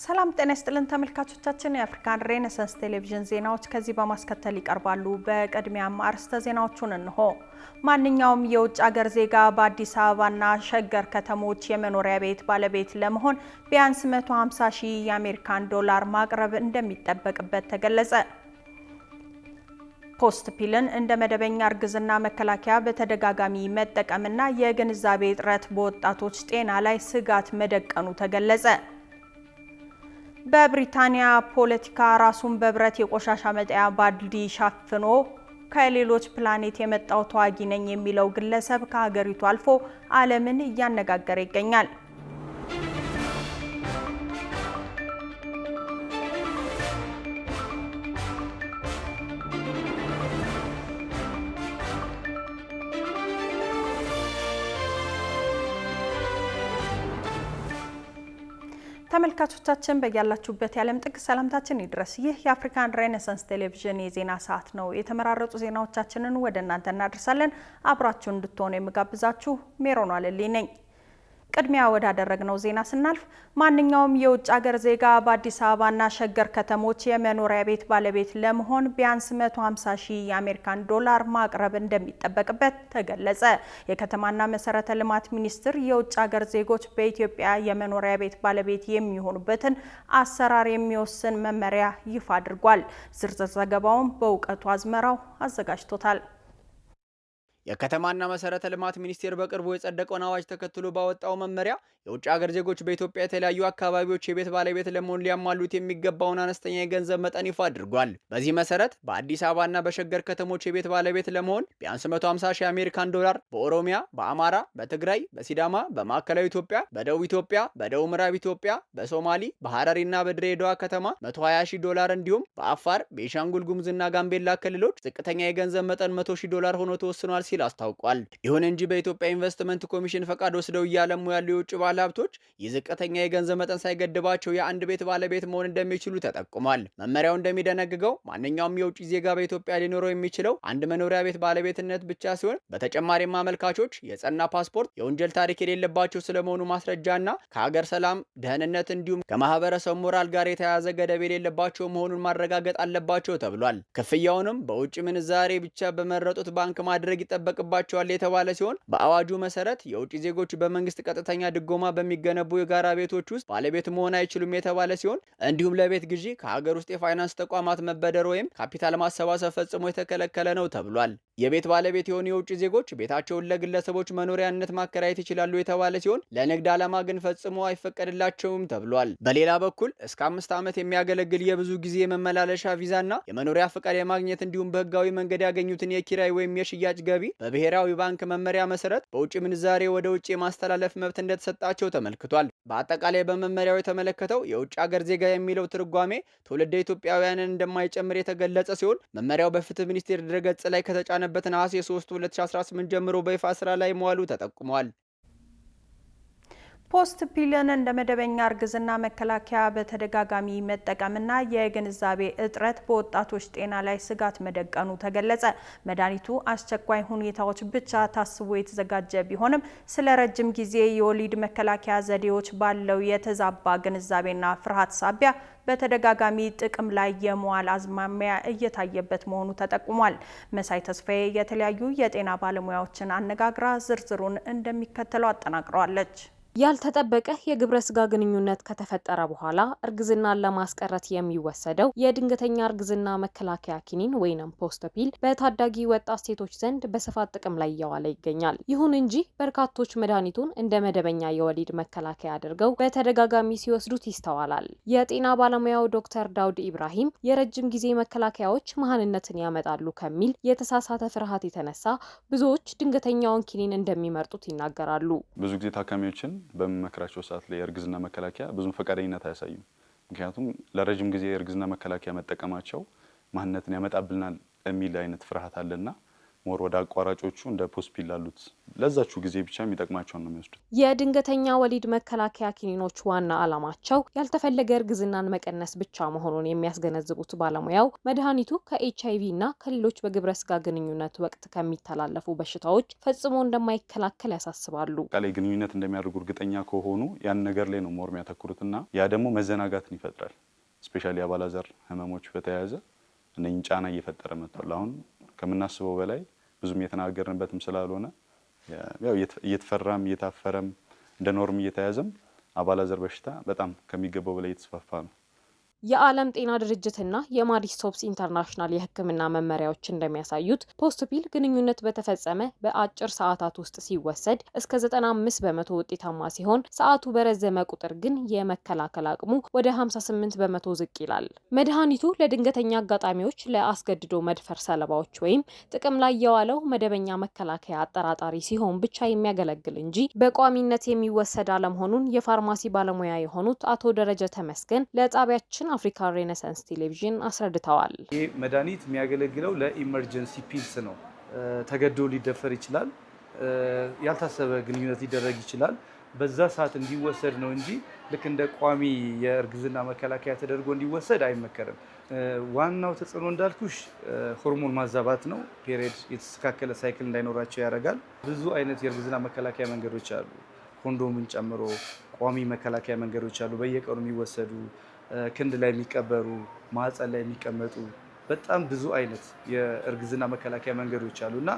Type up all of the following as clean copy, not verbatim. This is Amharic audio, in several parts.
ሰላም ጤና ይስጥልን ተመልካቾቻችን የአፍሪካን ሬኔሳንስ ቴሌቪዥን ዜናዎች ከዚህ በማስከተል ይቀርባሉ። በቅድሚያም አርዕስተ ዜናዎቹን እንሆ። ማንኛውም የውጭ ሀገር ዜጋ በአዲስ አበባና ሸገር ከተሞች የመኖሪያ ቤት ባለቤት ለመሆን ቢያንስ 150 ሺህ የአሜሪካን ዶላር ማቅረብ እንደሚጠበቅበት ተገለጸ። ፖስት ፒልን እንደ መደበኛ እርግዝና መከላከያ በተደጋጋሚ መጠቀምና የግንዛቤ እጥረት በወጣቶች ጤና ላይ ስጋት መደቀኑ ተገለጸ። በብሪታንያ ፖለቲካ ራሱን በብረት የቆሻሻ መጣያ ባልዲ ሻፍኖ ከሌሎች ፕላኔት የመጣው ተዋጊ ነኝ የሚለው ግለሰብ ከሀገሪቱ አልፎ ዓለምን እያነጋገረ ይገኛል። ተመልካቾቻችን በያላችሁበት የዓለም ጥግ ሰላምታችን ይድረስ። ይህ የአፍሪካን ሬኔሳንስ ቴሌቪዥን የዜና ሰዓት ነው። የተመራረጡ ዜናዎቻችንን ወደ እናንተ እናደርሳለን። አብራችሁ እንድትሆኑ የምጋብዛችሁ ሜሮን አለልኝ ነኝ። ቅድሚያ ወዳደረግነው ዜና ስናልፍ ማንኛውም የውጭ ሀገር ዜጋ በአዲስ አበባና ሸገር ከተሞች የመኖሪያ ቤት ባለቤት ለመሆን ቢያንስ 150 ሺህ የአሜሪካን ዶላር ማቅረብ እንደሚጠበቅበት ተገለጸ። የከተማና መሰረተ ልማት ሚኒስቴር የውጭ ሀገር ዜጎች በኢትዮጵያ የመኖሪያ ቤት ባለቤት የሚሆኑበትን አሰራር የሚወስን መመሪያ ይፋ አድርጓል። ዝርዝር ዘገባውን በእውቀቱ አዝመራው አዘጋጅቶታል። የከተማና መሰረተ ልማት ሚኒስቴር በቅርቡ የጸደቀውን አዋጅ ተከትሎ ባወጣው መመሪያ የውጭ ሀገር ዜጎች በኢትዮጵያ የተለያዩ አካባቢዎች የቤት ባለቤት ለመሆን ሊያሟሉት የሚገባውን አነስተኛ የገንዘብ መጠን ይፋ አድርጓል። በዚህ መሰረት በአዲስ አበባና በሸገር ከተሞች የቤት ባለቤት ለመሆን ቢያንስ 150 ሺህ የአሜሪካን ዶላር፣ በኦሮሚያ፣ በአማራ፣ በትግራይ፣ በሲዳማ፣ በማዕከላዊ ኢትዮጵያ፣ በደቡብ ኢትዮጵያ፣ በደቡብ ምዕራብ ኢትዮጵያ፣ በሶማሊ፣ በሐረሪና በድሬዳዋ ከተማ 120 ሺህ ዶላር እንዲሁም በአፋር፣ ቤኒሻንጉል ጉሙዝና ጋምቤላ ክልሎች ዝቅተኛ የገንዘብ መጠን 100 ሺህ ዶላር ሆኖ ተወስኗል ሲል አስታውቋል። ይሁን እንጂ በኢትዮጵያ ኢንቨስትመንት ኮሚሽን ፈቃድ ወስደው እያለሙ ያሉ የውጭ ባለሀብቶች የዝቅተኛ የገንዘብ መጠን ሳይገድባቸው የአንድ ቤት ባለቤት መሆን እንደሚችሉ ተጠቁሟል። መመሪያው እንደሚደነግገው ማንኛውም የውጭ ዜጋ በኢትዮጵያ ሊኖረው የሚችለው አንድ መኖሪያ ቤት ባለቤትነት ብቻ ሲሆን በተጨማሪም አመልካቾች የጸና ፓስፖርት፣ የወንጀል ታሪክ የሌለባቸው ስለመሆኑ ማስረጃና ከሀገር ሰላም፣ ደህንነት እንዲሁም ከማህበረሰብ ሞራል ጋር የተያያዘ ገደብ የሌለባቸው መሆኑን ማረጋገጥ አለባቸው ተብሏል። ክፍያውንም በውጭ ምንዛሬ ብቻ በመረጡት ባንክ ማድረግ ይጠበቅባቸዋል የተባለ ሲሆን በአዋጁ መሰረት የውጭ ዜጎች በመንግስት ቀጥተኛ ድጎማ በሚገነቡ የጋራ ቤቶች ውስጥ ባለቤት መሆን አይችሉም የተባለ ሲሆን እንዲሁም ለቤት ግዢ ከሀገር ውስጥ የፋይናንስ ተቋማት መበደር ወይም ካፒታል ማሰባሰብ ፈጽሞ የተከለከለ ነው ተብሏል። የቤት ባለቤት የሆኑ የውጭ ዜጎች ቤታቸውን ለግለሰቦች መኖሪያነት ማከራየት ይችላሉ የተባለ ሲሆን ለንግድ ዓላማ ግን ፈጽሞ አይፈቀድላቸውም ተብሏል። በሌላ በኩል እስከ 5 ዓመት የሚያገለግል የብዙ ጊዜ የመመላለሻ ቪዛና የመኖሪያ ፈቃድ የማግኘት እንዲሁም በህጋዊ መንገድ ያገኙትን የኪራይ ወይም የሽያጭ ገቢ በብሔራዊ ባንክ መመሪያ መሰረት በውጭ ምንዛሬ ወደ ውጭ የማስተላለፍ መብት እንደተሰጣቸው ተመልክቷል። በአጠቃላይ በመመሪያው የተመለከተው የውጭ ሀገር ዜጋ የሚለው ትርጓሜ ትውልደ ኢትዮጵያውያንን እንደማይጨምር የተገለጸ ሲሆን መመሪያው በፍትህ ሚኒስቴር ድረገጽ ላይ ከተጫነበት ነሐሴ 3 2018 ጀምሮ በይፋ ስራ ላይ መዋሉ ተጠቁሟል። ፖስት ፒልን እንደ መደበኛ እርግዝና መከላከያ በተደጋጋሚ መጠቀምና የግንዛቤ እጥረት በወጣቶች ጤና ላይ ስጋት መደቀኑ ተገለጸ። መድኃኒቱ አስቸኳይ ሁኔታዎች ብቻ ታስቦ የተዘጋጀ ቢሆንም ስለ ረጅም ጊዜ የወሊድ መከላከያ ዘዴዎች ባለው የተዛባ ግንዛቤና ፍርሃት ሳቢያ በተደጋጋሚ ጥቅም ላይ የመዋል አዝማሚያ እየታየበት መሆኑ ተጠቁሟል። መሳይ ተስፋዬ የተለያዩ የጤና ባለሙያዎችን አነጋግራ ዝርዝሩን እንደሚከተለው አጠናቅረዋለች። ያልተጠበቀ የግብረ ስጋ ግንኙነት ከተፈጠረ በኋላ እርግዝናን ለማስቀረት የሚወሰደው የድንገተኛ እርግዝና መከላከያ ኪኒን ወይንም ፖስት ፒል በታዳጊ ወጣት ሴቶች ዘንድ በስፋት ጥቅም ላይ እየዋለ ይገኛል። ይሁን እንጂ በርካቶች መድኃኒቱን እንደ መደበኛ የወሊድ መከላከያ አድርገው በተደጋጋሚ ሲወስዱት ይስተዋላል። የጤና ባለሙያው ዶክተር ዳውድ ኢብራሂም የረጅም ጊዜ መከላከያዎች መሃንነትን ያመጣሉ ከሚል የተሳሳተ ፍርሃት የተነሳ ብዙዎች ድንገተኛውን ኪኒን እንደሚመርጡት ይናገራሉ። ብዙ ጊዜ ታካሚዎችን በመከራቸው ሰዓት ላይ የእርግዝና መከላከያ ብዙም ፈቃደኝነት አያሳዩም። ምክንያቱም ለረጅም ጊዜ የእርግዝና መከላከያ መጠቀማቸው ማንነትን ያመጣብናል የሚል አይነት ፍርሃት አለና ሞር ወደ አቋራጮቹ እንደ ፖስፒል ላሉት ለዛቹ ጊዜ ብቻ የሚጠቅማቸው ነው የሚወስዱት። የድንገተኛ ወሊድ መከላከያ ኪኒኖች ዋና ዓላማቸው ያልተፈለገ እርግዝናን መቀነስ ብቻ መሆኑን የሚያስገነዝቡት ባለሙያው መድኃኒቱ ከኤችአይቪ እና ከሌሎች በግብረ ስጋ ግንኙነት ወቅት ከሚተላለፉ በሽታዎች ፈጽሞ እንደማይከላከል ያሳስባሉ። ቃላይ ግንኙነት እንደሚያደርጉ እርግጠኛ ከሆኑ ያን ነገር ላይ ነው ሞር የሚያተኩሩትና ያ ደግሞ መዘናጋትን ይፈጥራል። ስፔሻሊ አባላዘር ህመሞች በተያያዘ እነኝን ጫና እየፈጠረ መጥቷል። አሁን ከምናስበው በላይ ብዙም የተናገርንበትም ስላልሆነ ያው እየተፈራም እየታፈረም እንደ ኖርም እየተያዘም አባላዘር በሽታ በጣም ከሚገባው በላይ እየተስፋፋ ነው። የዓለም ጤና ድርጅትና የማዲስቶፕስ ኢንተርናሽናል የሕክምና መመሪያዎች እንደሚያሳዩት ፖስትፒል ግንኙነት በተፈጸመ በአጭር ሰዓታት ውስጥ ሲወሰድ እስከ 95% ውጤታማ ሲሆን ሰዓቱ በረዘመ ቁጥር ግን የመከላከል አቅሙ ወደ 58% ዝቅ ይላል። መድኃኒቱ ለድንገተኛ አጋጣሚዎች፣ ለአስገድዶ መድፈር ሰለባዎች ወይም ጥቅም ላይ የዋለው መደበኛ መከላከያ አጠራጣሪ ሲሆን ብቻ የሚያገለግል እንጂ በቋሚነት የሚወሰድ አለመሆኑን የፋርማሲ ባለሙያ የሆኑት አቶ ደረጀ ተመስገን ለጣቢያችን አፍሪካ ሬኔሳንስ ቴሌቪዥን አስረድተዋል። ይህ መድኃኒት የሚያገለግለው ለኢመርጀንሲ ፒልስ ነው። ተገዶ ሊደፈር ይችላል፣ ያልታሰበ ግንኙነት ሊደረግ ይችላል። በዛ ሰዓት እንዲወሰድ ነው እንጂ ልክ እንደ ቋሚ የእርግዝና መከላከያ ተደርጎ እንዲወሰድ አይመከርም። ዋናው ተጽዕኖ እንዳልኩሽ ሆርሞን ማዛባት ነው። ፔሪየድ የተስተካከለ ሳይክል እንዳይኖራቸው ያደርጋል። ብዙ አይነት የእርግዝና መከላከያ መንገዶች አሉ። ኮንዶምን ጨምሮ ቋሚ መከላከያ መንገዶች አሉ፣ በየቀኑ የሚወሰዱ ክንድ ላይ የሚቀበሩ፣ ማህፀን ላይ የሚቀመጡ በጣም ብዙ አይነት የእርግዝና መከላከያ መንገዶች አሉና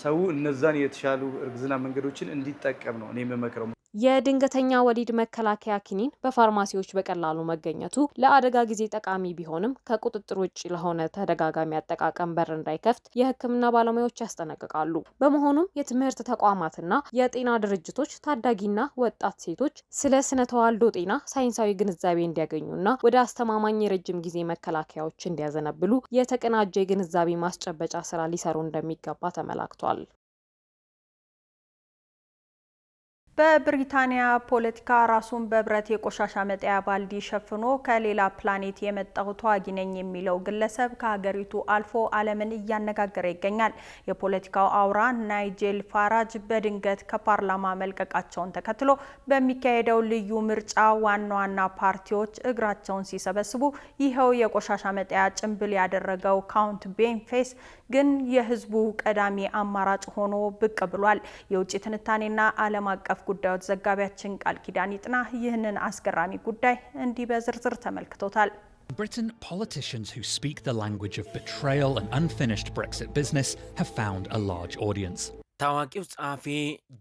ሰው እነዛን የተሻሉ እርግዝና መንገዶችን እንዲጠቀም ነው እኔ የምመክረው። የድንገተኛ ወሊድ መከላከያ ኪኒን በፋርማሲዎች በቀላሉ መገኘቱ ለአደጋ ጊዜ ጠቃሚ ቢሆንም ከቁጥጥር ውጭ ለሆነ ተደጋጋሚ አጠቃቀም በር እንዳይከፍት የሕክምና ባለሙያዎች ያስጠነቅቃሉ። በመሆኑም የትምህርት ተቋማትና የጤና ድርጅቶች ታዳጊና ወጣት ሴቶች ስለ ስነ ተዋልዶ ጤና ሳይንሳዊ ግንዛቤ እንዲያገኙና ወደ አስተማማኝ የረጅም ጊዜ መከላከያዎች እንዲያዘነብሉ የተቀናጀ የግንዛቤ ማስጨበጫ ስራ ሊሰሩ እንደሚገባ ተመላክቷል። በብሪታንያ ፖለቲካ ራሱን በብረት የቆሻሻ መጣያ ባልዲ ሸፍኖ ከሌላ ፕላኔት የመጣው ተዋጊ ነኝ የሚለው ግለሰብ ከሀገሪቱ አልፎ ዓለምን እያነጋገረ ይገኛል። የፖለቲካው አውራ ናይጄል ፋራጅ በድንገት ከፓርላማ መልቀቃቸውን ተከትሎ በሚካሄደው ልዩ ምርጫ ዋና ዋና ፓርቲዎች እግራቸውን ሲሰበስቡ ይኸው የቆሻሻ መጣያ ጭንብል ያደረገው ካውንት ቤንፌስ ግን የህዝቡ ቀዳሚ አማራጭ ሆኖ ብቅ ብሏል። የውጭ ትንታኔና ዓለም አቀፍ ጉዳዮች ዘጋቢያችን ቃል ኪዳን ይጥና ይህንን አስገራሚ ጉዳይ እንዲህ በዝርዝር ተመልክቶታል። In Britain, politicians who speak the language of betrayal and unfinished Brexit business have found a large audience. ታዋቂው ጸሐፊ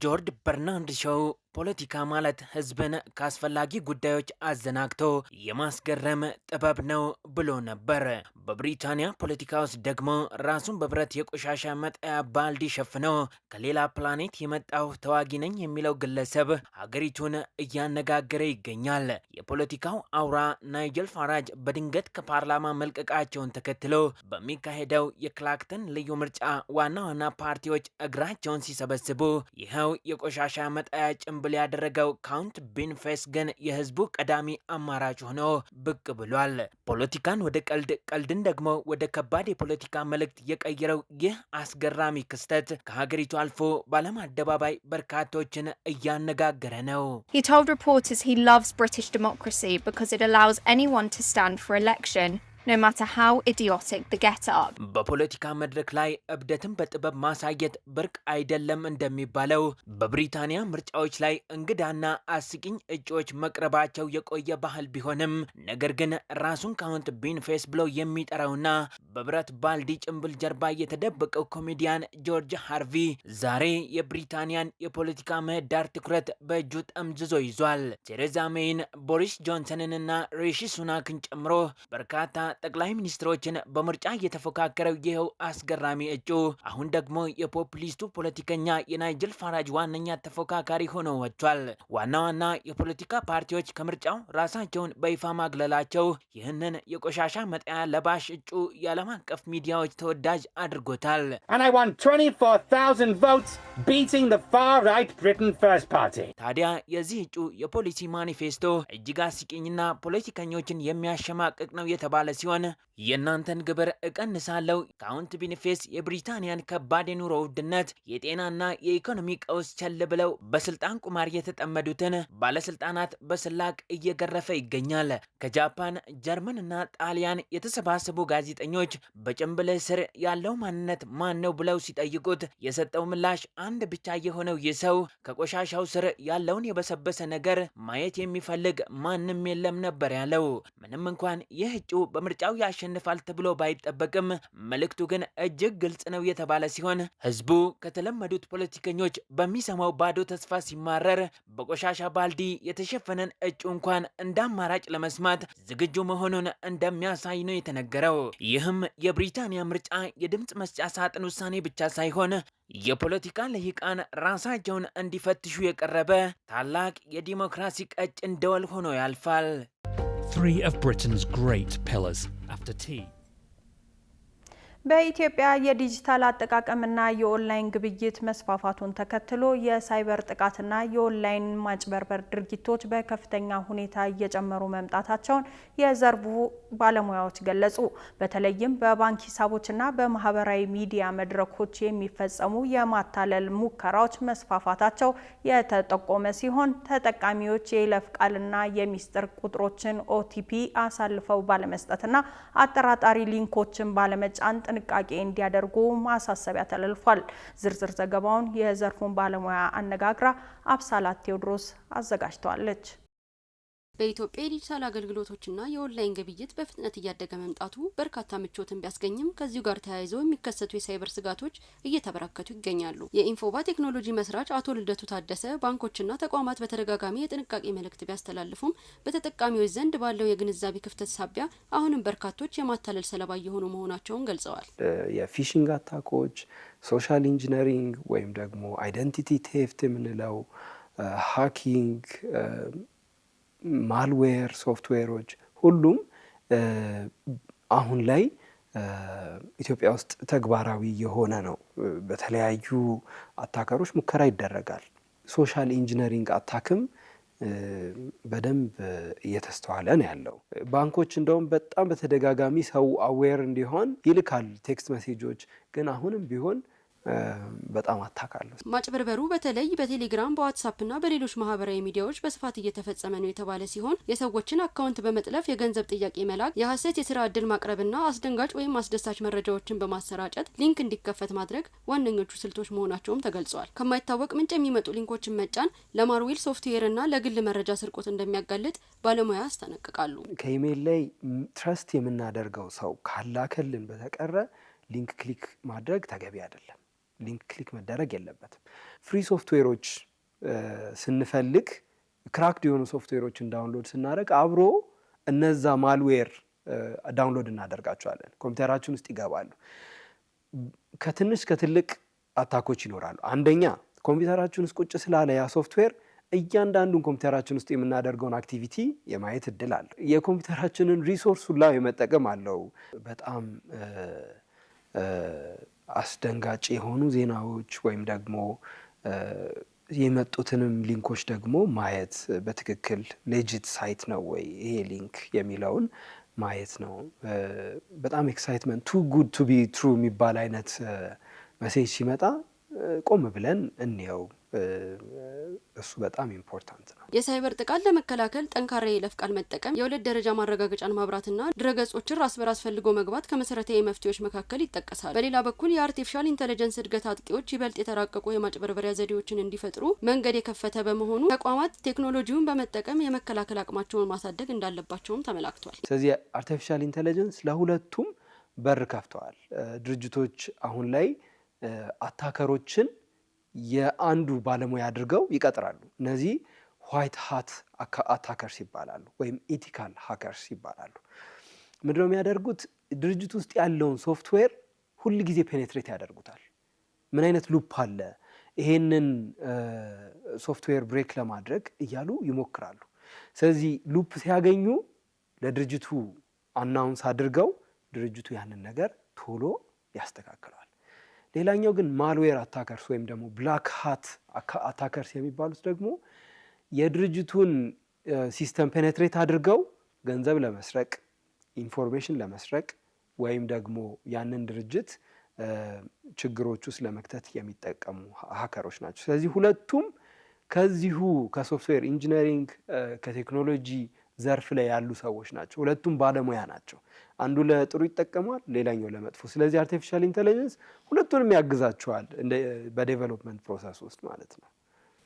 ጆርጅ በርናርድ ሾው ፖለቲካ ማለት ህዝብን ካስፈላጊ ጉዳዮች አዘናግቶ የማስገረም ጥበብ ነው ብሎ ነበር። በብሪታንያ ፖለቲካ ውስጥ ደግሞ ራሱን በብረት የቆሻሻ መጣያ ባልዲ ሸፍኖ ከሌላ ፕላኔት የመጣው ተዋጊ ነኝ የሚለው ግለሰብ ሀገሪቱን እያነጋገረ ይገኛል። የፖለቲካው አውራ ናይጀል ፋራጅ በድንገት ከፓርላማ መልቀቃቸውን ተከትሎ በሚካሄደው የክላክተን ልዩ ምርጫ ዋና ዋና ፓርቲዎች እግራቸውን ሲሰበስቡ ይኸው የቆሻሻ መጣያ ጭንብል ያደረገው ካውንት ቤንፌስ ግን የህዝቡ ቀዳሚ አማራጭ ሆኖ ብቅ ብሏል። ፖለቲካን ወደ ቀልድ፣ ቀልድን ደግሞ ወደ ከባድ የፖለቲካ መልእክት የቀየረው ይህ አስገራሚ ክስተት ከሀገሪቱ አልፎ በዓለም አደባባይ በርካቶችን እያነጋገረ ነው። He told reporters he loves British democracy because it allows anyone to stand for election, no matter how idiotic the get-up. በፖለቲካ መድረክ ላይ እብደትን በጥበብ ማሳየት ብርቅ አይደለም እንደሚባለው በብሪታንያ ምርጫዎች ላይ እንግዳና አስቂኝ እጩዎች መቅረባቸው የቆየ ባህል ቢሆንም ነገር ግን ራሱን ካውንት ቤንፌስ ብሎ የሚጠራውና በብረት ባልዲ ጭንብል ጀርባ የተደበቀው ኮሜዲያን ጆርጅ ሃርቪ ዛሬ የብሪታንያን የፖለቲካ ምህዳር ትኩረት በእጁ ጠምዝዞ ይዟል። ቴሬዛ ሜይን፣ ቦሪስ ጆንሰንንና ሪሺ ሱናክን ጨምሮ በርካታ ጠቅላይ ሚኒስትሮችን በምርጫ የተፎካከረው ይኸው አስገራሚ እጩ አሁን ደግሞ የፖፑሊስቱ ፖለቲከኛ የናይጀል ፋራጅ ዋነኛ ተፎካካሪ ሆኖ ወጥቷል። ዋና ዋና የፖለቲካ ፓርቲዎች ከምርጫው ራሳቸውን በይፋ ማግለላቸው ይህንን የቆሻሻ መጣያ ለባሽ እጩ የዓለም አቀፍ ሚዲያዎች ተወዳጅ አድርጎታል። And I won 24,000 votes beating the far-right Britain First Party. ታዲያ የዚህ እጩ የፖሊሲ ማኒፌስቶ እጅግ አስቂኝና ፖለቲከኞችን የሚያሸማቅቅ ነው የተባለ ሲሆን ሲሆን የእናንተን ግብር እቀንሳለሁ፣ ካውንት ቤኔፊትስ የብሪታንያን ከባድ የኑሮ ውድነት፣ የጤናና የኢኮኖሚ ቀውስ ቸል ብለው በስልጣን ቁማር የተጠመዱትን ባለስልጣናት በስላቅ እየገረፈ ይገኛል። ከጃፓን፣ ጀርመንና ጣሊያን የተሰባሰቡ ጋዜጠኞች በጭንብል ስር ያለው ማንነት ማን ነው ብለው ሲጠይቁት የሰጠው ምላሽ አንድ ብቻ የሆነው ይህ ሰው ከቆሻሻው ስር ያለውን የበሰበሰ ነገር ማየት የሚፈልግ ማንም የለም ነበር ያለው። ምንም እንኳን ይህ እጩ በምርጫው ያሸንፋል ተብሎ ባይጠበቅም መልእክቱ ግን እጅግ ግልጽ ነው የተባለ ሲሆን ህዝቡ ከተለመዱት ፖለቲከኞች በሚሰማው ባዶ ተስፋ ሲማረር በቆሻሻ ባልዲ የተሸፈነን እጩ እንኳን እንደ አማራጭ ለመስማት ዝግጁ መሆኑን እንደሚያሳይ ነው የተነገረው። ይህም የብሪታንያ ምርጫ የድምፅ መስጫ ሳጥን ውሳኔ ብቻ ሳይሆን የፖለቲካ ልሂቃን ራሳቸውን እንዲፈትሹ የቀረበ ታላቅ የዲሞክራሲ ቀጭን ደወል ሆኖ ያልፋል። 3 of Britain's great pillars after tea. በኢትዮጵያ የዲጂታል አጠቃቀምና የኦንላይን ግብይት መስፋፋቱን ተከትሎ የሳይበር ጥቃትና የኦንላይን ማጭበርበር ድርጊቶች በከፍተኛ ሁኔታ እየጨመሩ መምጣታቸውን የዘርፉ ባለሙያዎች ገለጹ። በተለይም በባንክ ሂሳቦችና በማህበራዊ ሚዲያ መድረኮች የሚፈጸሙ የማታለል ሙከራዎች መስፋፋታቸው የተጠቆመ ሲሆን ተጠቃሚዎች የይለፍ ቃልና የሚስጥር ቁጥሮችን OTP አሳልፈው ባለመስጠትና አጠራጣሪ ሊንኮችን ባለመጫን ጥንቃቄ እንዲያደርጉ ማሳሰቢያ ተላልፏል። ዝርዝር ዘገባውን የዘርፉን ባለሙያ አነጋግራ አብሳላት ቴዎድሮስ አዘጋጅተዋለች። በኢትዮጵያ የዲጂታል አገልግሎቶችና የኦንላይን ግብይት በፍጥነት እያደገ መምጣቱ በርካታ ምቾትን ቢያስገኝም ከዚሁ ጋር ተያይዘው የሚከሰቱ የሳይበር ስጋቶች እየተበራከቱ ይገኛሉ። የኢንፎባ ቴክኖሎጂ መስራች አቶ ልደቱ ታደሰ ባንኮችና ተቋማት በተደጋጋሚ የጥንቃቄ መልእክት ቢያስተላልፉም በተጠቃሚዎች ዘንድ ባለው የግንዛቤ ክፍተት ሳቢያ አሁንም በርካቶች የማታለል ሰለባ እየሆኑ መሆናቸውን ገልጸዋል። የፊሽንግ አታኮች፣ ሶሻል ኢንጂነሪንግ ወይም ደግሞ አይደንቲቲ ቴፍት የምንለው ሃኪንግ፣ ማልዌር ሶፍትዌሮች ሁሉም አሁን ላይ ኢትዮጵያ ውስጥ ተግባራዊ የሆነ ነው። በተለያዩ አታከሮች ሙከራ ይደረጋል። ሶሻል ኢንጂነሪንግ አታክም በደንብ እየተስተዋለ ነው ያለው። ባንኮች እንደውም በጣም በተደጋጋሚ ሰው አዌር እንዲሆን ይልካል ቴክስት ሜሴጆች፣ ግን አሁንም ቢሆን በጣም አታካለሁ። ማጭበርበሩ በተለይ በቴሌግራም በዋትስአፕና በሌሎች ማህበራዊ ሚዲያዎች በስፋት እየተፈጸመ ነው የተባለ ሲሆን የሰዎችን አካውንት በመጥለፍ የገንዘብ ጥያቄ መላክ፣ የሐሰት የስራ ዕድል ማቅረብና አስደንጋጭ ወይም አስደሳች መረጃዎችን በማሰራጨት ሊንክ እንዲከፈት ማድረግ ዋነኞቹ ስልቶች መሆናቸውም ተገልጿል። ከማይታወቅ ምንጭ የሚመጡ ሊንኮችን መጫን ለማልዌር ሶፍትዌርና ለግል መረጃ ስርቆት እንደሚያጋልጥ ባለሙያ ያስጠነቅቃሉ። ከኢሜል ላይ ትረስት የምናደርገው ሰው ካላከልን በተቀረ ሊንክ ክሊክ ማድረግ ተገቢ አይደለም። ሊንክ ክሊክ መደረግ የለበትም። ፍሪ ሶፍትዌሮች ስንፈልግ ክራክድ የሆኑ ሶፍትዌሮችን ዳውንሎድ ስናደርግ አብሮ እነዛ ማልዌር ዳውንሎድ እናደርጋቸዋለን። ኮምፒውተራችን ውስጥ ይገባሉ። ከትንሽ ከትልቅ አታኮች ይኖራሉ። አንደኛ ኮምፒውተራችን ውስጥ ቁጭ ስላለ ያ ሶፍትዌር እያንዳንዱን ኮምፒውተራችን ውስጥ የምናደርገውን አክቲቪቲ የማየት እድል አለ። የኮምፒውተራችንን ሪሶርስ ሁላ የመጠቀም አለው። በጣም አስደንጋጭ የሆኑ ዜናዎች ወይም ደግሞ የመጡትንም ሊንኮች ደግሞ ማየት በትክክል ሌጂት ሳይት ነው ወይ ይሄ ሊንክ የሚለውን ማየት ነው። በጣም ኤክሳይትመንት ቱ ጉድ ቱ ቢ ትሩ የሚባል አይነት መሴጅ ሲመጣ ቆም ብለን እንየው። እሱ በጣም ኢምፖርታንት ነው። የሳይበር ጥቃት ለመከላከል ጠንካራ የይለፍ ቃል መጠቀም፣ የሁለት ደረጃ ማረጋገጫን ማብራትና ድረገጾችን ራስ በራስ ፈልጎ መግባት ከመሰረታዊ መፍትሄዎች መካከል ይጠቀሳል። በሌላ በኩል የአርቲፊሻል ኢንተለጀንስ እድገት አጥቂዎች ይበልጥ የተራቀቁ የማጭበርበሪያ ዘዴዎችን እንዲፈጥሩ መንገድ የከፈተ በመሆኑ ተቋማት ቴክኖሎጂውን በመጠቀም የመከላከል አቅማቸውን ማሳደግ እንዳለባቸውም ተመላክቷል። ስለዚህ አርቲፊሻል ኢንተለጀንስ ለሁለቱም በር ከፍተዋል። ድርጅቶች አሁን ላይ አታከሮችን የአንዱ ባለሙያ አድርገው ይቀጥራሉ። እነዚህ ዋይት ሃት አታከርስ ይባላሉ ወይም ኢቲካል ሃከርስ ይባላሉ። ምንድነው የሚያደርጉት? ድርጅት ውስጥ ያለውን ሶፍትዌር ሁል ጊዜ ፔኔትሬት ያደርጉታል። ምን አይነት ሉፕ አለ፣ ይሄንን ሶፍትዌር ብሬክ ለማድረግ እያሉ ይሞክራሉ። ስለዚህ ሉፕ ሲያገኙ ለድርጅቱ አናውንስ አድርገው ድርጅቱ ያንን ነገር ቶሎ ያስተካክለዋል። ሌላኛው ግን ማልዌር አታከርስ ወይም ደግሞ ብላክ ሃት አታከርስ የሚባሉት ደግሞ የድርጅቱን ሲስተም ፔኔትሬት አድርገው ገንዘብ ለመስረቅ፣ ኢንፎርሜሽን ለመስረቅ ወይም ደግሞ ያንን ድርጅት ችግሮች ውስጥ ለመክተት የሚጠቀሙ ሀከሮች ናቸው። ስለዚህ ሁለቱም ከዚሁ ከሶፍትዌር ኢንጂነሪንግ ከቴክኖሎጂ ዘርፍ ላይ ያሉ ሰዎች ናቸው። ሁለቱም ባለሙያ ናቸው። አንዱ ለጥሩ ይጠቀማል፣ ሌላኛው ለመጥፎ። ስለዚህ አርቲፊሻል ኢንተለጀንስ ሁለቱንም ያግዛቸዋል በዴቨሎፕመንት ፕሮሰስ ውስጥ ማለት ነው።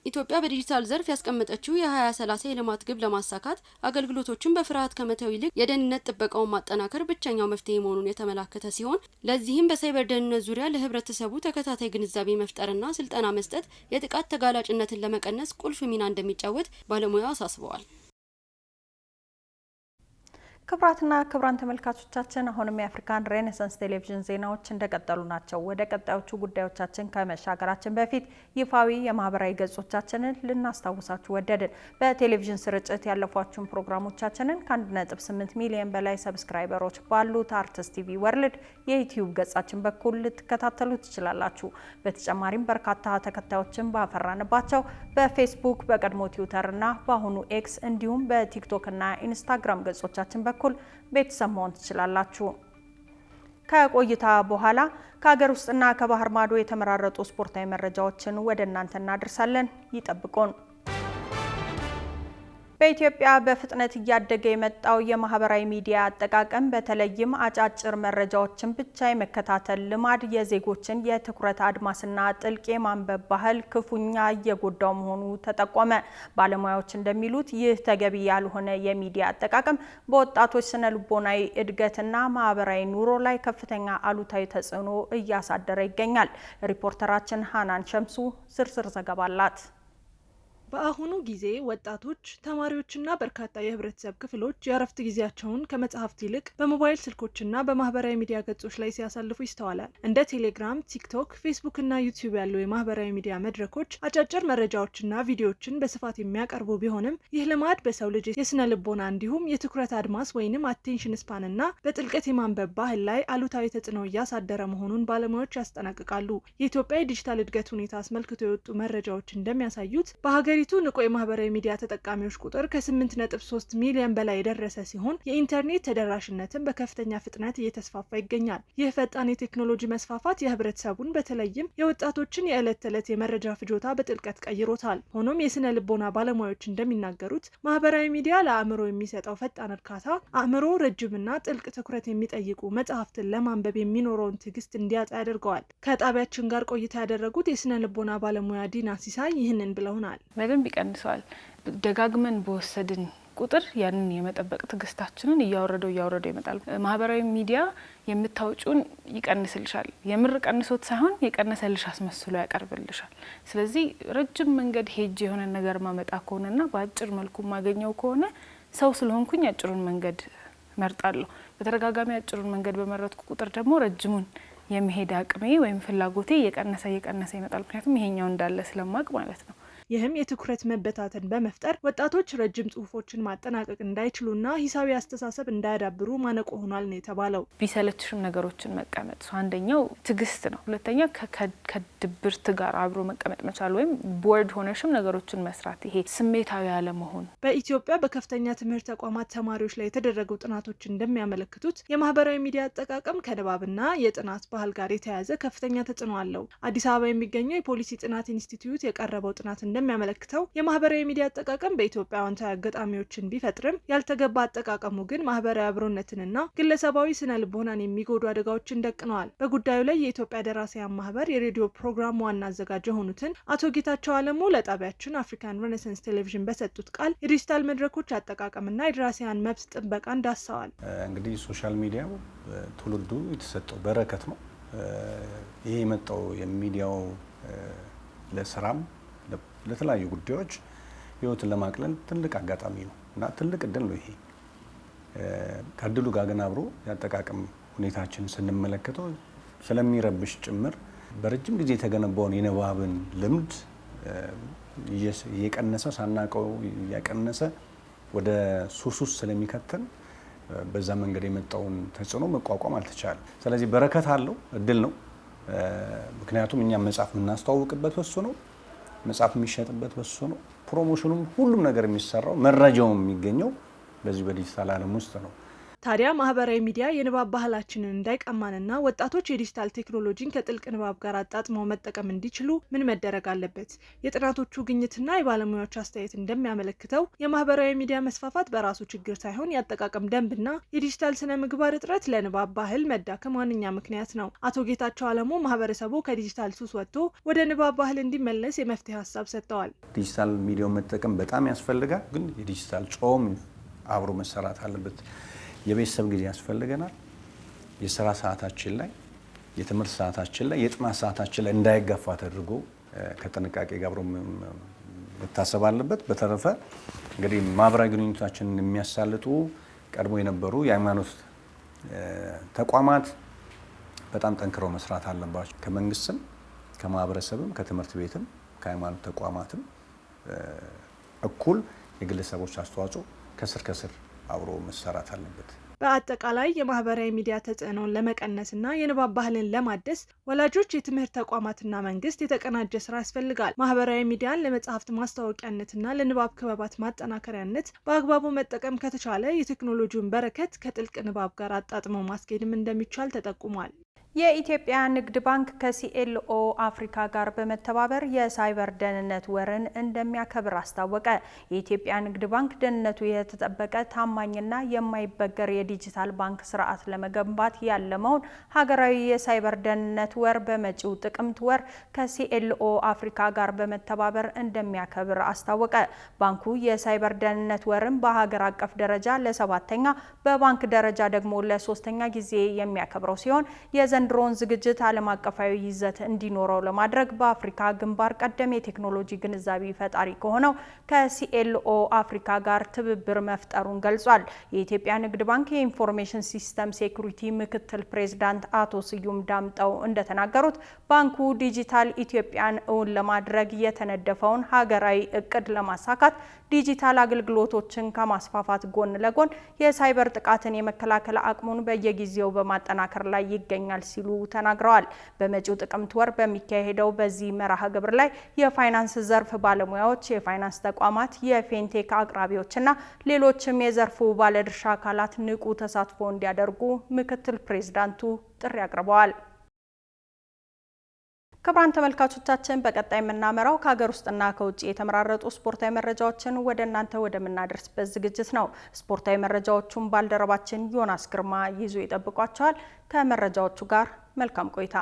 ኢትዮጵያ በዲጂታል ዘርፍ ያስቀመጠችው የ2030 የልማት ግብ ለማሳካት አገልግሎቶችን በፍርሃት ከመተው ይልቅ የደህንነት ጥበቃውን ማጠናከር ብቸኛው መፍትሄ መሆኑን የተመላከተ ሲሆን ለዚህም በሳይበር ደህንነት ዙሪያ ለህብረተሰቡ ተከታታይ ግንዛቤ መፍጠርና ስልጠና መስጠት የጥቃት ተጋላጭነትን ለመቀነስ ቁልፍ ሚና እንደሚጫወት ባለሙያው አሳስበዋል። ክቡራትና ክቡራን ተመልካቾቻችን አሁንም የአፍሪካን ሬኔሳንስ ቴሌቪዥን ዜናዎች እንደቀጠሉ ናቸው። ወደ ቀጣዮቹ ጉዳዮቻችን ከመሻገራችን በፊት ይፋዊ የማህበራዊ ገጾቻችንን ልናስታውሳችሁ ወደድን። በቴሌቪዥን ስርጭት ያለፏችሁን ፕሮግራሞቻችንን ከ1.8 ሚሊዮን በላይ ሰብስክራይበሮች ባሉት አርትስ ቲቪ ወርልድ የዩቲዩብ ገጻችን በኩል ልትከታተሉ ትችላላችሁ። በተጨማሪም በርካታ ተከታዮችን ባፈራንባቸው በፌስቡክ፣ በቀድሞ ትዊተርና በአሁኑ ኤክስ እንዲሁም በቲክቶክና ኢንስታግራም ገጾቻችን በኩል ቤተሰብ መሆን ትችላላችሁ። ከቆይታ በኋላ ከሀገር ውስጥና ከባህር ማዶ የተመራረጡ ስፖርታዊ መረጃዎችን ወደ እናንተ እናደርሳለን። ይጠብቁን። በኢትዮጵያ በፍጥነት እያደገ የመጣው የማህበራዊ ሚዲያ አጠቃቀም በተለይም አጫጭር መረጃዎችን ብቻ የመከታተል ልማድ የዜጎችን የትኩረት አድማስና ጥልቅ የማንበብ ባህል ክፉኛ እየጎዳው መሆኑ ተጠቆመ። ባለሙያዎች እንደሚሉት ይህ ተገቢ ያልሆነ የሚዲያ አጠቃቀም በወጣቶች ስነ ልቦናዊ እድገትና ማህበራዊ ኑሮ ላይ ከፍተኛ አሉታዊ ተጽዕኖ እያሳደረ ይገኛል። ሪፖርተራችን ሃናን ሸምሱ ዝርዝር ዘገባ አላት። በአሁኑ ጊዜ ወጣቶች፣ ተማሪዎችና በርካታ የህብረተሰብ ክፍሎች የእረፍት ጊዜያቸውን ከመጽሐፍት ይልቅ በሞባይል ስልኮችና በማህበራዊ ሚዲያ ገጾች ላይ ሲያሳልፉ ይስተዋላል። እንደ ቴሌግራም፣ ቲክቶክ፣ ፌስቡክ እና ዩቲዩብ ያሉ የማህበራዊ ሚዲያ መድረኮች አጫጭር መረጃዎችና ቪዲዮዎችን በስፋት የሚያቀርቡ ቢሆንም ይህ ልማድ በሰው ልጅ የስነ ልቦና እንዲሁም የትኩረት አድማስ ወይንም አቴንሽን ስፓን እና በጥልቀት የማንበብ ባህል ላይ አሉታዊ ተጽዕኖ እያሳደረ መሆኑን ባለሙያዎች ያስጠነቅቃሉ። የኢትዮጵያ የዲጂታል እድገት ሁኔታ አስመልክቶ የወጡ መረጃዎች እንደሚያሳዩት በሀገሪቱ ንቁ የማህበራዊ ሚዲያ ተጠቃሚዎች ቁጥር ከ8.3 ሚሊዮን በላይ የደረሰ ሲሆን የኢንተርኔት ተደራሽነትን በከፍተኛ ፍጥነት እየተስፋፋ ይገኛል። ይህ ፈጣን የቴክኖሎጂ መስፋፋት የህብረተሰቡን በተለይም የወጣቶችን የዕለት ተዕለት የመረጃ ፍጆታ በጥልቀት ቀይሮታል። ሆኖም የስነ ልቦና ባለሙያዎች እንደሚናገሩት ማህበራዊ ሚዲያ ለአእምሮ የሚሰጠው ፈጣን እርካታ አእምሮ ረጅምና ጥልቅ ትኩረት የሚጠይቁ መጽሐፍትን ለማንበብ የሚኖረውን ትዕግስት እንዲያጣ ያደርገዋል። ከጣቢያችን ጋር ቆይታ ያደረጉት የስነ ልቦና ባለሙያ ዲና ሲሳይ ይህንን ብለውናል። በደንብ ይቀንሰዋል። ደጋግመን በወሰድን ቁጥር ያንን የመጠበቅ ትግስታችንን እያወረደው ይመጣል። ማህበራዊ ሚዲያ የምታውጩን ይቀንስልሻል። የምር ቀንሶት ሳይሆን የቀነሰልሽ አስመስሎ ያቀርብልሻል። ስለዚህ ረጅም መንገድ ሄጅ የሆነ ነገር ማመጣ ከሆነና በአጭር መልኩ ማገኘው ከሆነ ሰው ስለሆንኩኝ አጭሩን መንገድ መርጣለሁ። በተደጋጋሚ አጭሩን መንገድ በመረጥኩ ቁጥር ደግሞ ረጅሙን የመሄድ አቅሜ ወይም ፍላጎቴ እየቀነሰ ይመጣል። ምክንያቱም ይሄኛው እንዳለ ስለማቅ ማለት ነው። ይህም የትኩረት መበታተን በመፍጠር ወጣቶች ረጅም ጽሁፎችን ማጠናቀቅ እንዳይችሉና ሂሳዊ አስተሳሰብ እንዳያዳብሩ ማነቆ ሆኗል ነው የተባለው። ቢሰለችሽም ነገሮችን መቀመጥ አንደኛው ትግስት ነው። ሁለተኛ ከድብርት ጋር አብሮ መቀመጥ መቻል ወይም ቦርድ ሆነሽም ነገሮችን መስራት፣ ይሄ ስሜታዊ አለመሆን። በኢትዮጵያ በከፍተኛ ትምህርት ተቋማት ተማሪዎች ላይ የተደረጉ ጥናቶች እንደሚያመለክቱት የማህበራዊ ሚዲያ አጠቃቀም ከንባብና የጥናት ባህል ጋር የተያያዘ ከፍተኛ ተጽዕኖ አለው። አዲስ አበባ የሚገኘው የፖሊሲ ጥናት ኢንስቲትዩት የቀረበው ጥናት እንደሚያመለክተው የማህበራዊ ሚዲያ አጠቃቀም በኢትዮጵያ አዎንታዊ አጋጣሚዎችን ቢፈጥርም ያልተገባ አጠቃቀሙ ግን ማህበራዊ አብሮነትንና ግለሰባዊ ስነ ልቦናን የሚጎዱ አደጋዎችን ደቅነዋል። በጉዳዩ ላይ የኢትዮጵያ ደራሲያን ማህበር የሬዲዮ ፕሮግራም ዋና አዘጋጅ የሆኑትን አቶ ጌታቸው አለሙ ለጣቢያችን አፍሪካን ሬኔሳንስ ቴሌቪዥን በሰጡት ቃል የዲጂታል መድረኮች አጠቃቀምና የደራሲያን መብት ጥበቃን ዳሰዋል። እንግዲህ ሶሻል ሚዲያው ትውልዱ የተሰጠው በረከት ነው። ይሄ የመጣው የሚዲያው ለስራም ለተለያዩ ጉዳዮች ህይወትን ለማቅለል ትልቅ አጋጣሚ ነው እና ትልቅ እድል ነው። ይሄ ከእድሉ ጋር ግን አብሮ ያጠቃቀም ሁኔታችን ስንመለከተው ስለሚረብሽ ጭምር በረጅም ጊዜ የተገነባውን የንባብን ልምድ እየቀነሰ ሳናቀው እያቀነሰ ወደ ሱስ ውስጥ ስለሚከተን በዛ መንገድ የመጣውን ተጽዕኖ መቋቋም አልተቻለም። ስለዚህ በረከት አለው፣ እድል ነው። ምክንያቱም እኛ መጽሐፍ የምናስተዋውቅበት በሱ ነው፣ መጽሐፍ የሚሸጥበት በሱ ነው፣ ፕሮሞሽኑም ሁሉም ነገር የሚሰራው መረጃውም የሚገኘው በዚህ በዲጂታል ዓለም ውስጥ ነው። ታዲያ ማህበራዊ ሚዲያ የንባብ ባህላችንን እንዳይቀማንና ወጣቶች የዲጂታል ቴክኖሎጂን ከጥልቅ ንባብ ጋር አጣጥመው መጠቀም እንዲችሉ ምን መደረግ አለበት? የጥናቶቹ ግኝትና የባለሙያዎች አስተያየት እንደሚያመለክተው የማህበራዊ ሚዲያ መስፋፋት በራሱ ችግር ሳይሆን የአጠቃቀም ደንብና የዲጂታል ስነ ምግባር እጥረት ለንባብ ባህል መዳከም ዋነኛ ምክንያት ነው። አቶ ጌታቸው አለሙ ማህበረሰቡ ከዲጂታል ሱስ ወጥቶ ወደ ንባብ ባህል እንዲመለስ የመፍትሄ ሀሳብ ሰጥተዋል። ዲጂታል ሚዲያውን መጠቀም በጣም ያስፈልጋል፣ ግን የዲጂታል ጾም አብሮ መሰራት አለበት። የቤተሰብ ጊዜ ያስፈልገናል። የስራ ሰዓታችን ላይ፣ የትምህርት ሰዓታችን ላይ፣ የጥናት ሰዓታችን ላይ እንዳይገፋ ተደርጎ ከጥንቃቄ ጋር አብሮ መታሰብ አለበት። በተረፈ እንግዲህ ማህበራዊ ግንኙነታችንን የሚያሳልጡ ቀድሞ የነበሩ የሃይማኖት ተቋማት በጣም ጠንክረው መስራት አለባቸው። ከመንግስትም፣ ከማህበረሰብም፣ ከትምህርት ቤትም፣ ከሃይማኖት ተቋማትም እኩል የግለሰቦች አስተዋጽኦ ከስር ከስር አብሮ መሰራት አለበት። በአጠቃላይ የማህበራዊ ሚዲያ ተጽዕኖን ለመቀነስና የንባብ ባህልን ለማደስ ወላጆች፣ የትምህርት ተቋማትና መንግስት የተቀናጀ ስራ ያስፈልጋል። ማህበራዊ ሚዲያን ለመጽሐፍት ማስታወቂያነትና ለንባብ ክበባት ማጠናከሪያነት በአግባቡ መጠቀም ከተቻለ የቴክኖሎጂውን በረከት ከጥልቅ ንባብ ጋር አጣጥሞ ማስኬድም እንደሚቻል ተጠቁሟል። የኢትዮጵያ ንግድ ባንክ ከሲኤልኦ አፍሪካ ጋር በመተባበር የሳይበር ደህንነት ወርን እንደሚያከብር አስታወቀ። የኢትዮጵያ ንግድ ባንክ ደህንነቱ የተጠበቀ ታማኝና የማይበገር የዲጂታል ባንክ ስርዓት ለመገንባት ያለመውን ሀገራዊ የሳይበር ደህንነት ወር በመጪው ጥቅምት ወር ከሲኤልኦ አፍሪካ ጋር በመተባበር እንደሚያከብር አስታወቀ። ባንኩ የሳይበር ደህንነት ወርን በሀገር አቀፍ ደረጃ ለ7ኛ በባንክ ደረጃ ደግሞ ለ3ኛ ጊዜ የሚያከብረው ሲሆን የዘንድሮውን ዝግጅት ዓለም አቀፋዊ ይዘት እንዲኖረው ለማድረግ በአፍሪካ ግንባር ቀደም የቴክኖሎጂ ግንዛቤ ፈጣሪ ከሆነው ከሲኤልኦ አፍሪካ ጋር ትብብር መፍጠሩን ገልጿል። የኢትዮጵያ ንግድ ባንክ የኢንፎርሜሽን ሲስተም ሴኩሪቲ ምክትል ፕሬዝዳንት አቶ ስዩም ዳምጠው እንደተናገሩት ባንኩ ዲጂታል ኢትዮጵያን እውን ለማድረግ የተነደፈውን ሀገራዊ እቅድ ለማሳካት ዲጂታል አገልግሎቶችን ከማስፋፋት ጎን ለጎን የሳይበር ጥቃትን የመከላከል አቅሙን በየጊዜው በማጠናከር ላይ ይገኛል ሲሉ ተናግረዋል። በመጪው ጥቅምት ወር በሚካሄደው በዚህ መርሃ ግብር ላይ የፋይናንስ ዘርፍ ባለሙያዎች፣ የፋይናንስ ተቋማት፣ የፌንቴክ አቅራቢዎችና ሌሎችም የዘርፉ ባለድርሻ አካላት ንቁ ተሳትፎ እንዲያደርጉ ምክትል ፕሬዝዳንቱ ጥሪ አቅርበዋል። ክቡራን ተመልካቾቻችን በቀጣይ የምናመራው ከሀገር ውስጥና ከውጭ የተመራረጡ ስፖርታዊ መረጃዎችን ወደ እናንተ ወደምናደርስበት ዝግጅት ነው። ስፖርታዊ መረጃዎቹን ባልደረባችን ዮናስ ግርማ ይዞ ይጠብቋቸዋል። ከመረጃዎቹ ጋር መልካም ቆይታ።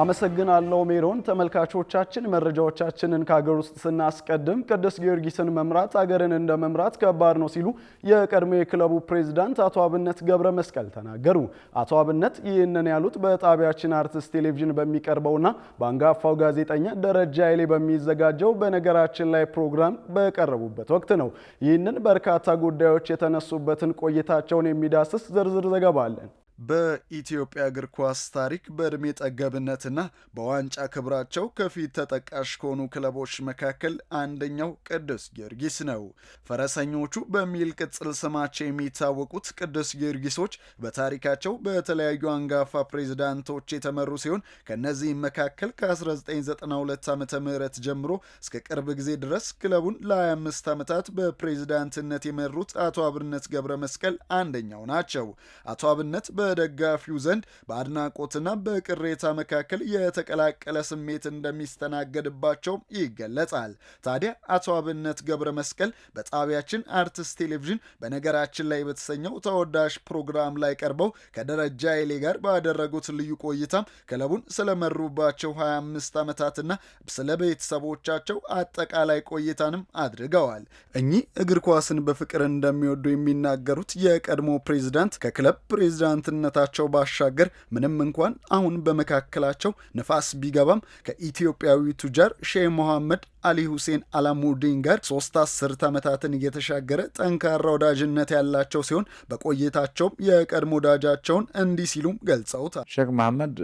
አመሰግናለሁ ሜሮን። ተመልካቾቻችን መረጃዎቻችንን ከሀገር ውስጥ ስናስቀድም ቅዱስ ጊዮርጊስን መምራት ሀገርን እንደ መምራት ከባድ ነው ሲሉ የቀድሞ የክለቡ ፕሬዝዳንት አቶ አብነት ገብረ መስቀል ተናገሩ። አቶ አብነት ይህንን ያሉት በጣቢያችን አርትስት ቴሌቪዥን በሚቀርበውና በአንጋፋው ጋዜጠኛ ደረጃ ኃይሌ በሚዘጋጀው በነገራችን ላይ ፕሮግራም በቀረቡበት ወቅት ነው። ይህንን በርካታ ጉዳዮች የተነሱበትን ቆይታቸውን የሚዳስስ ዝርዝር ዘገባ አለን። በኢትዮጵያ እግር ኳስ ታሪክ በእድሜ ጠገብነትና በዋንጫ ክብራቸው ከፊት ተጠቃሽ ከሆኑ ክለቦች መካከል አንደኛው ቅዱስ ጊዮርጊስ ነው። ፈረሰኞቹ በሚል ቅጽል ስማቸው የሚታወቁት ቅዱስ ጊዮርጊሶች በታሪካቸው በተለያዩ አንጋፋ ፕሬዝዳንቶች የተመሩ ሲሆን ከነዚህም መካከል ከ1992 ዓ.ም ጀምሮ እስከ ቅርብ ጊዜ ድረስ ክለቡን ለ25 ዓመታት በፕሬዝዳንትነት የመሩት አቶ አብነት ገብረ መስቀል አንደኛው ናቸው። አቶ አብነት በደጋፊው ዘንድ በአድናቆትና በቅሬታ መካከል የተቀላቀለ ስሜት እንደሚስተናገድባቸው ይገለጻል። ታዲያ አቶ አብነት ገብረ መስቀል በጣቢያችን አርትስት ቴሌቪዥን በነገራችን ላይ በተሰኘው ተወዳጅ ፕሮግራም ላይ ቀርበው ከደረጃ ኃይሌ ጋር ባደረጉት ልዩ ቆይታም ክለቡን ስለመሩባቸው 25 ዓመታትና ስለ ቤተሰቦቻቸው አጠቃላይ ቆይታንም አድርገዋል። እኚህ እግር ኳስን በፍቅር እንደሚወዱ የሚናገሩት የቀድሞ ፕሬዝዳንት ከክለብ ፕሬዝዳንት ነታቸው ባሻገር ምንም እንኳን አሁን በመካከላቸው ነፋስ ቢገባም ከኢትዮጵያዊ ቱጃር ሼህ መሐመድ አሊ ሁሴን አላሙዲን ጋር 3 አስርት ዓመታትን እየተሻገረ ጠንካራ ወዳጅነት ያላቸው ሲሆን በቆይታቸውም የቀድሞ ወዳጃቸውን እንዲህ ሲሉም ገልጸውታል። ሼህ መሐመድ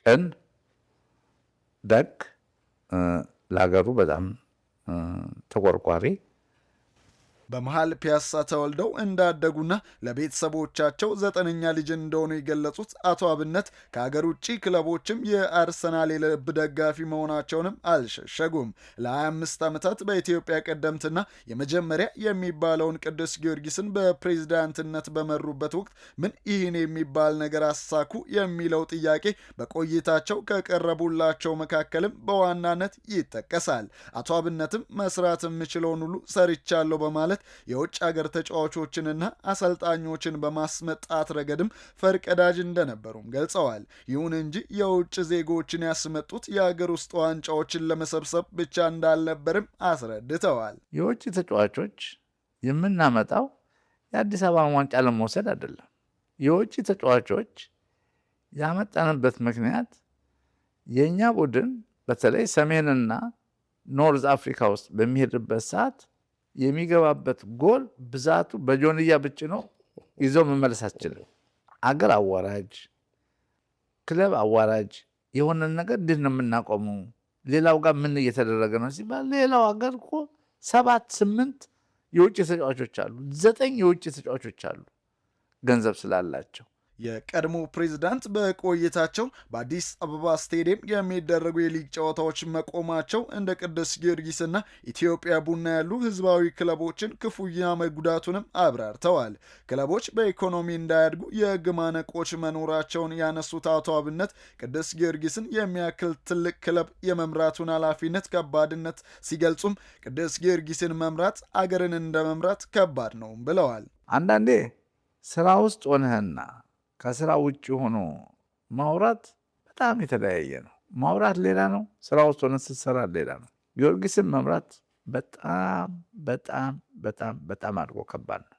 ቅን፣ ደግ፣ ለሀገሩ በጣም ተቆርቋሪ፣ በመሃል ፒያሳ ተወልደው እንዳደጉና ለቤተሰቦቻቸው 9ኛ ልጅ እንደሆኑ የገለጹት አቶ አብነት ከሀገር ውጭ ክለቦችም የአርሰናል የልብ ደጋፊ መሆናቸውንም አልሸሸጉም። ለ25 ዓመታት በኢትዮጵያ ቀደምትና የመጀመሪያ የሚባለውን ቅዱስ ጊዮርጊስን በፕሬዝዳንትነት በመሩበት ወቅት ምን ይህን የሚባል ነገር አሳኩ የሚለው ጥያቄ በቆይታቸው ከቀረቡላቸው መካከልም በዋናነት ይጠቀሳል። አቶ አብነትም መስራት የምችለውን ሁሉ ሰርቻለሁ በማለት የውጭ ሀገር ተጫዋቾችንና አሰልጣኞችን በማስመጣት ረገድም ፈርቀዳጅ እንደነበሩም ገልጸዋል። ይሁን እንጂ የውጭ ዜጎችን ያስመጡት የሀገር ውስጥ ዋንጫዎችን ለመሰብሰብ ብቻ እንዳልነበርም አስረድተዋል። የውጭ ተጫዋቾች የምናመጣው የአዲስ አበባ ዋንጫ ለመውሰድ አይደለም። የውጭ ተጫዋቾች ያመጣንበት ምክንያት የእኛ ቡድን በተለይ ሰሜንና ኖርዝ አፍሪካ ውስጥ በሚሄድበት ሰዓት የሚገባበት ጎል ብዛቱ በጆንያ ብቻ ነው ይዞ መመለስ አትችልም። አገር አዋራጅ ክለብ አዋራጅ የሆነ ነገር እንዴት ነው የምናቆመው? ሌላው ጋር ምን እየተደረገ ነው ሲባል ሌላው ሀገር እኮ 7-8 የውጭ ተጫዋቾች አሉ፣ 9 የውጭ ተጫዋቾች አሉ ገንዘብ ስላላቸው። የቀድሞ ፕሬዝዳንት በቆይታቸው በአዲስ አበባ ስቴዲየም የሚደረጉ የሊግ ጨዋታዎች መቆማቸው እንደ ቅዱስ ጊዮርጊስና ኢትዮጵያ ቡና ያሉ ህዝባዊ ክለቦችን ክፉኛ መጉዳቱንም አብራርተዋል። ክለቦች በኢኮኖሚ እንዳያድጉ የህግ ማነቆች መኖራቸውን ያነሱት አቶ አብነት ቅዱስ ጊዮርጊስን የሚያክል ትልቅ ክለብ የመምራቱን ኃላፊነት ከባድነት ሲገልጹም ቅዱስ ጊዮርጊስን መምራት አገርን እንደ መምራት ከባድ ነው ብለዋል። አንዳንዴ ስራ ውስጥ ሆነህና ከስራ ውጭ ሆኖ ማውራት በጣም የተለያየ ነው። ማውራት ሌላ ነው፣ ስራ ውስጥ ሆነ ስትሰራ ሌላ ነው። ጊዮርጊስን መምራት በጣም በጣም በጣም በጣም አድርጎ ከባድ ነው።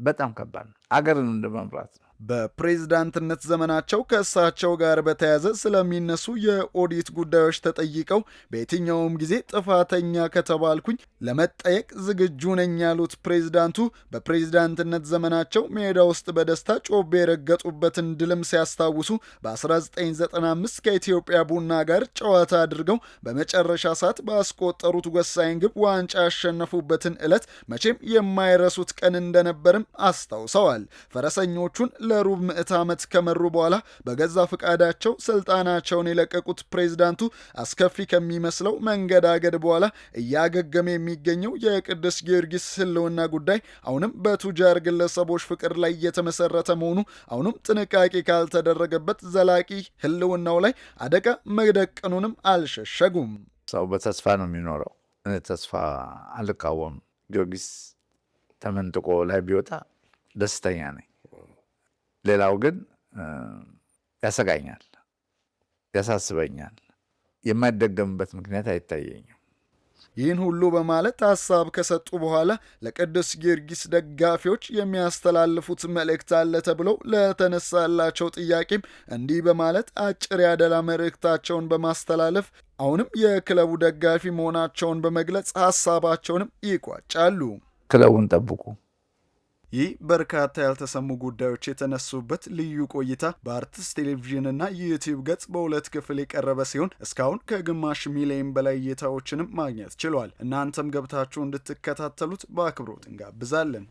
በጣም ከባድ ነው። አገርን እንደ መምራት ነው። በፕሬዝዳንትነት ዘመናቸው ከእሳቸው ጋር በተያያዘ ስለሚነሱ የኦዲት ጉዳዮች ተጠይቀው በየትኛውም ጊዜ ጥፋተኛ ከተባልኩኝ ለመጠየቅ ዝግጁ ነኝ ያሉት ፕሬዝዳንቱ በፕሬዝዳንትነት ዘመናቸው ሜዳ ውስጥ በደስታ ጮቤ የረገጡበትን ድልም ሲያስታውሱ በ1995 ከኢትዮጵያ ቡና ጋር ጨዋታ አድርገው በመጨረሻ ሰዓት ባስቆጠሩት ወሳኝ ግብ ዋንጫ ያሸነፉበትን ዕለት መቼም የማይረሱት ቀን እንደነበርም አስታውሰዋል። ፈረሰኞቹን ለሩብ ምዕት ዓመት ከመሩ በኋላ በገዛ ፈቃዳቸው ስልጣናቸውን የለቀቁት ፕሬዝዳንቱ አስከፊ ከሚመስለው መንገዳገድ በኋላ እያገገመ የሚገኘው የቅዱስ ጊዮርጊስ ሕልውና ጉዳይ አሁንም በቱጃር ግለሰቦች ፍቅር ላይ የተመሰረተ መሆኑ አሁንም ጥንቃቄ ካልተደረገበት ዘላቂ ሕልውናው ላይ አደጋ መደቀኑንም አልሸሸጉም። ሰው በተስፋ ነው የሚኖረው። እኔ ተስፋ አልቃወም። ጊዮርጊስ ተመንጥቆ ላይ ቢወጣ ደስተኛ ነኝ። ሌላው ግን ያሰጋኛል፣ ያሳስበኛል። የማይደገምበት ምክንያት አይታየኝም። ይህን ሁሉ በማለት ሀሳብ ከሰጡ በኋላ ለቅዱስ ጊዮርጊስ ደጋፊዎች የሚያስተላልፉት መልእክት አለ ተብለው ለተነሳላቸው ጥያቄም እንዲህ በማለት አጭር ያደላ መልእክታቸውን በማስተላለፍ አሁንም የክለቡ ደጋፊ መሆናቸውን በመግለጽ ሀሳባቸውንም ይቋጫሉ። ክለቡን ጠብቁ። ይህ በርካታ ያልተሰሙ ጉዳዮች የተነሱበት ልዩ ቆይታ በአርትስ ቴሌቪዥንና ዩቲዩብ ገጽ በሁለት ክፍል የቀረበ ሲሆን እስካሁን ከግማሽ ሚሊዮን በላይ እይታዎችንም ማግኘት ችሏል። እናንተም ገብታችሁ እንድትከታተሉት በአክብሮት እንጋብዛለን።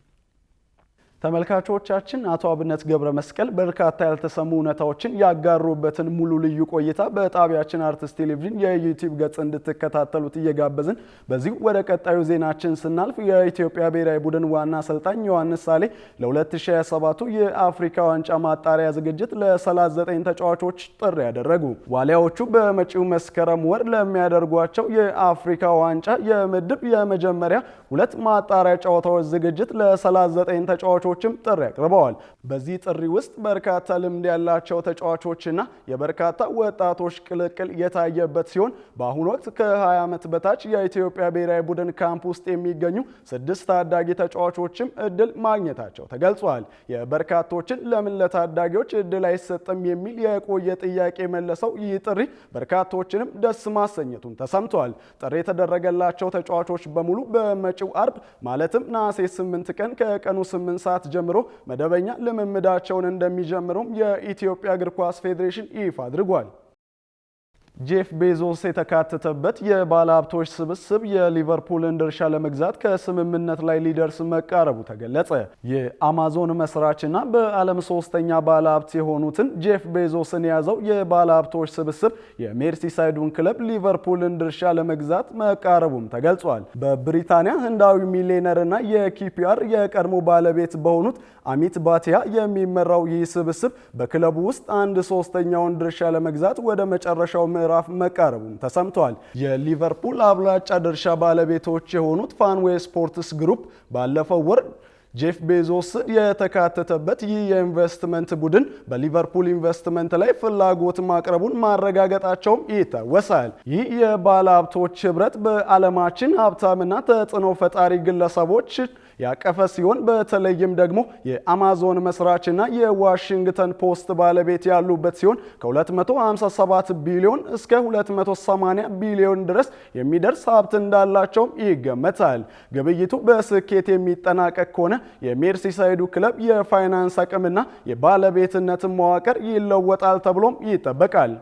ተመልካቾቻችን አቶ አብነት ገብረ መስቀል በርካታ ያልተሰሙ እውነታዎችን ያጋሩበትን ሙሉ ልዩ ቆይታ በጣቢያችን አርትስ ቴሌቪዥን የዩቲዩብ ገጽ እንድትከታተሉት እየጋበዝን በዚሁ ወደ ቀጣዩ ዜናችን ስናልፍ የኢትዮጵያ ብሔራዊ ቡድን ዋና አሰልጣኝ ዮሐንስ ሳሌ ለ2027 የአፍሪካ ዋንጫ ማጣሪያ ዝግጅት ለ39 ተጫዋቾች ጥሪ ያደረጉ። ዋሊያዎቹ በመጪው መስከረም ወር ለሚያደርጓቸው የአፍሪካ ዋንጫ የምድብ የመጀመሪያ 2 ማጣሪያ ጨዋታዎች ዝግጅት ለ39 ተጫዋቾች ጥሪ አቅርበዋል። በዚህ ጥሪ ውስጥ በርካታ ልምድ ያላቸው ተጫዋቾችና የበርካታ ወጣቶች ቅልቅል የታየበት ሲሆን በአሁኑ ወቅት ከ20 ዓመት በታች የኢትዮጵያ ብሔራዊ ቡድን ካምፕ ውስጥ የሚገኙ 6 ታዳጊ ተጫዋቾችም እድል ማግኘታቸው ተገልጿል። የበርካቶችን ለምን ለታዳጊዎች እድል አይሰጥም የሚል የቆየ ጥያቄ መለሰው ይህ ጥሪ በርካቶችንም ደስ ማሰኘቱን ተሰምቷል። ጥሪ የተደረገላቸው ተጫዋቾች በሙሉ በመጪው አርብ ማለትም ነሐሴ 8 ቀን ከቀኑ 8 ሰዓት ጀምሮ መደበኛ ልምምዳቸውን እንደሚጀምሩም የኢትዮጵያ እግር ኳስ ፌዴሬሽን ይፋ አድርጓል። ጄፍ ቤዞስ የተካተተበት የባለ ሀብቶች ስብስብ የሊቨርፑልን ድርሻ ለመግዛት ከስምምነት ላይ ሊደርስ መቃረቡ ተገለጸ። የአማዞን መስራችና በዓለም ሶስተኛ ባለ ሀብት የሆኑትን ጄፍ ቤዞስን የያዘው የባለ ሀብቶች ስብስብ የሜርሲሳይዱን ክለብ ሊቨርፑልን ድርሻ ለመግዛት መቃረቡም ተገልጿል። በብሪታንያ ህንዳዊ ሚሊዮነርና የኪፒአር የቀድሞ ባለቤት በሆኑት አሚት ባቲያ የሚመራው ይህ ስብስብ በክለቡ ውስጥ 1/3ኛውን ድርሻ ለመግዛት ወደ መጨረሻው ምዕራፍ መቃረቡም ተሰምቷል። የሊቨርፑል አብላጫ ድርሻ ባለቤቶች የሆኑት ፋንዌይ ስፖርትስ ግሩፕ ባለፈው ወር ጄፍ ቤዞስ የተካተተበት ይህ የኢንቨስትመንት ቡድን በሊቨርፑል ኢንቨስትመንት ላይ ፍላጎት ማቅረቡን ማረጋገጣቸውም ይታወሳል። ይህ የባለ ሀብቶች ህብረት በዓለማችን ሀብታምና ተጽዕኖ ፈጣሪ ግለሰቦች ያቀፈ ሲሆን በተለይም ደግሞ የአማዞን መስራችና የዋሽንግተን ፖስት ባለቤት ያሉበት ሲሆን ከ257 ቢሊዮን እስከ 280 ቢሊዮን ድረስ የሚደርስ ሀብት እንዳላቸውም ይገመታል። ግብይቱ በስኬት የሚጠናቀቅ ከሆነ የሜርሲሳይዱ ክለብ የፋይናንስ አቅምና የባለቤትነት መዋቅር ይለወጣል ተብሎም ይጠበቃል።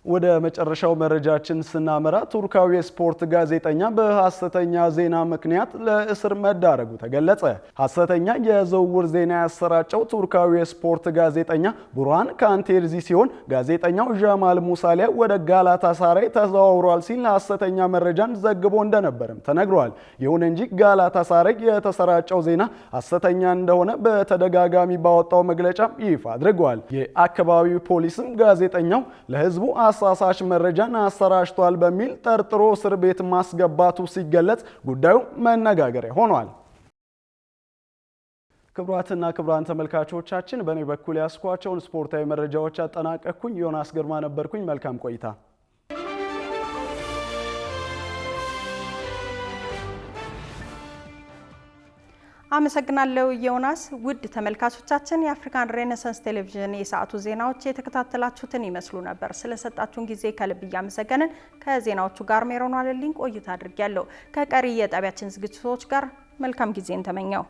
ወደ መጨረሻው መረጃችን ስናመራ ቱርካዊ የስፖርት ጋዜጠኛ በሐሰተኛ ዜና ምክንያት ለእስር መዳረጉ ተገለጸ። ሐሰተኛ የዝውውር ዜና ያሰራጨው ቱርካዊ የስፖርት ጋዜጠኛ ቡርሃን ካንቴርዚ ሲሆን ጋዜጠኛው ጃማል ሙሳሊያ ወደ ጋላታሳራይ ተዘዋውሯል ሲል ሐሰተኛ መረጃን ዘግቦ እንደነበርም ተነግሯል። ይሁን እንጂ ጋላታሳራይ የተሰራጨው ዜና ሐሰተኛ እንደሆነ በተደጋጋሚ ባወጣው መግለጫ ይፋ አድርጓል። የአካባቢው ፖሊስም ጋዜጠኛው ለህዝቡ አሳሳች መረጃን አሰራጭቷል በሚል ጠርጥሮ እስር ቤት ማስገባቱ ሲገለጽ ጉዳዩ መነጋገሪያ ሆኗል። ክቡራትና ክቡራን ተመልካቾቻችን በእኔ በኩል ያስኳቸውን ስፖርታዊ መረጃዎች አጠናቀቅኩኝ። ዮናስ ግርማ ነበርኩኝ። መልካም ቆይታ። አመሰግናለሁ ዮናስ። ውድ ተመልካቾቻችን የአፍሪካን ሬኔሳንስ ቴሌቪዥን የሰዓቱ ዜናዎች የተከታተላችሁትን ይመስሉ ነበር። ስለሰጣችሁን ጊዜ ከልብ እያመሰገንን ከዜናዎቹ ጋር ሜሮን አለልኝ ቆይታ አድርጌያለሁ። ከቀሪ የጣቢያችን ዝግጅቶች ጋር መልካም ጊዜን ተመኘው።